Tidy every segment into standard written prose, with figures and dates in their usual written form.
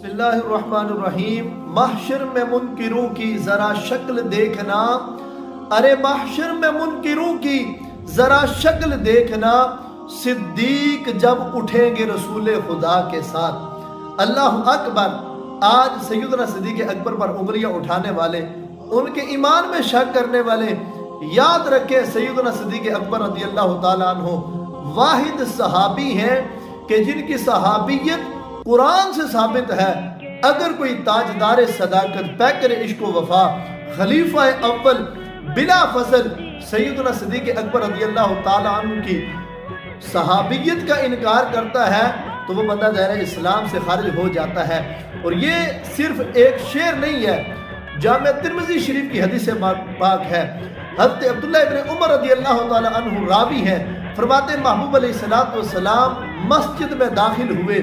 بسم اللہ الرحمن الرحیم۔ محشر میں منکروں کی ذرا شکل دیکھنا، ارے محشر میں منکروں کی ذرا شکل دیکھنا، صدیق جب اٹھیں گے رسول خدا کے ساتھ۔ اللہ اکبر۔ آج سیدنا صدیق اکبر پر انگلیاں اٹھانے والے، ان کے ایمان میں شک کرنے والے، یاد رکھیں سیدنا صدیق اکبر رضی اللہ تعالیٰ عنہ واحد صحابی ہیں کہ جن کی صحابیت قرآن سے ثابت ہے۔ اگر کوئی تاجدار صداقت، پیکر عشق و وفا، خلیفہ اول بلا فضل سیدنا صدیق اکبر رضی اللہ تعالیٰ عنہ کی صحابیت کا انکار کرتا ہے تو وہ بندہ دائرہ اسلام سے خارج ہو جاتا ہے۔ اور یہ صرف ایک شعر نہیں ہے، جامع ترمذی شریف کی حدیث پاک ہے۔ حضرت عبداللہ ابن عمر رضی اللہ تعالیٰ عنہ راوی ہیں، فرماتے ہیں محبوب علیہ السلام مسجد میں داخل ہوئے۔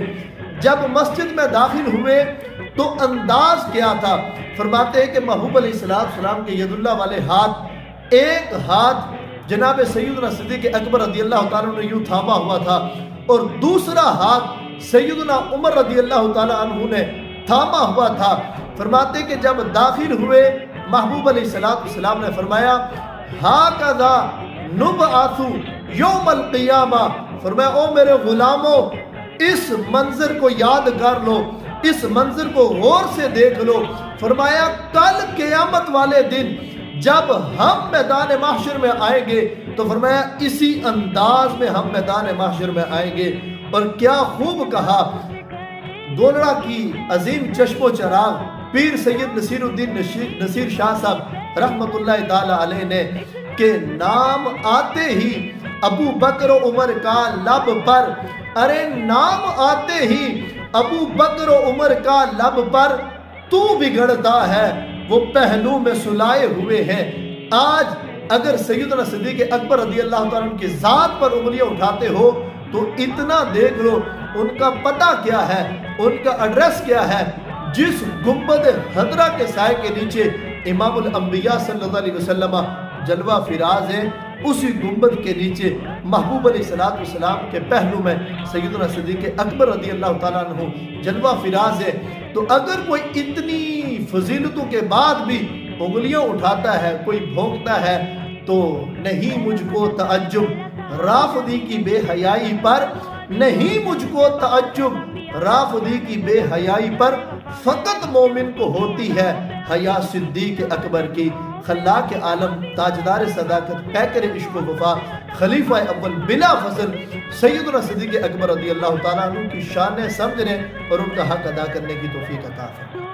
جب مسجد میں داخل ہوئے تو انداز کیا تھا؟ فرماتے ہیں کہ محبوب علیہ السلام کے ید اللہ والے ہاتھ، ایک ہاتھ جناب سیدنا صدیق اکبر رضی اللہ تعالیٰ نے یوں تھاما ہوا تھا اور دوسرا ہاتھ سیدنا عمر رضی اللہ تعالیٰ عنہ نے تھاما ہوا تھا۔ فرماتے ہیں کہ جب داخل ہوئے محبوب علیہ السلام نے فرمایا ہاکذا نبعث یوم القیامہ، فرمایا او میرے غلاموں اس منظر کو یاد کر لو، اس منظر کو غور سے دیکھ لو۔ فرمایا کل قیامت والے دن جب ہم میدان محشر میں آئیں گے تو فرمایا اسی انداز میں ہم میدان محشر میں آئیں گے۔ اور کیا خوب کہا گولڑا کی عظیم چشم و چراغ پیر سید نصیر الدین نصیر شاہ صاحب رحمت اللہ تعالی علیہ نے کہ نام آتے ہی ابو بکر و عمر کا لب پر، ارے نام آتے ہی ابو بکر و عمر کا لب پر تو بگڑتا ہے وہ پہلو میں سلائے ہوئے ہیں۔ آج اگر سیدنا صدیق اکبر رضی اللہ تعالیٰ عنہ کی ذات پر انگلیاں اٹھاتے ہو تو اتنا دیکھ لو ان کا پتہ کیا ہے، ان کا ایڈریس کیا ہے۔ جس گنبد خضرا کے سائے کے نیچے امام الانبیاء صلی اللہ علیہ وسلم جلوہ فراز ہے، اسی گنبد کے نیچے محبوب علیہ السلام کے پہلو میں سیدنا صدیق اکبر رضی اللہ تعالیٰ عنہ جلوہ فراز ہے۔ تو اگر کوئی اتنی فضیلتوں کے بعد بھی انگلیاں اٹھاتا ہے، کوئی بھونکتا ہے تو نہیں مجھ کو تعجب رافضی کی بے حیائی پر، نہیں مجھ کو تعجب رافضی کی بے حیائی پر، فقط مومن کو ہوتی ہے حیا صدیق اکبر کی۔ خلاق عالم، تاجدار صداقت، پیکر عشق و وفا، خلیفہ اول بلا فضل سیدنا صدیق اکبر رضی اللہ تعالیٰ عنہ کی شان سمجھنے اور ان کا حق ادا کرنے کی توفیق عطا فرمائے۔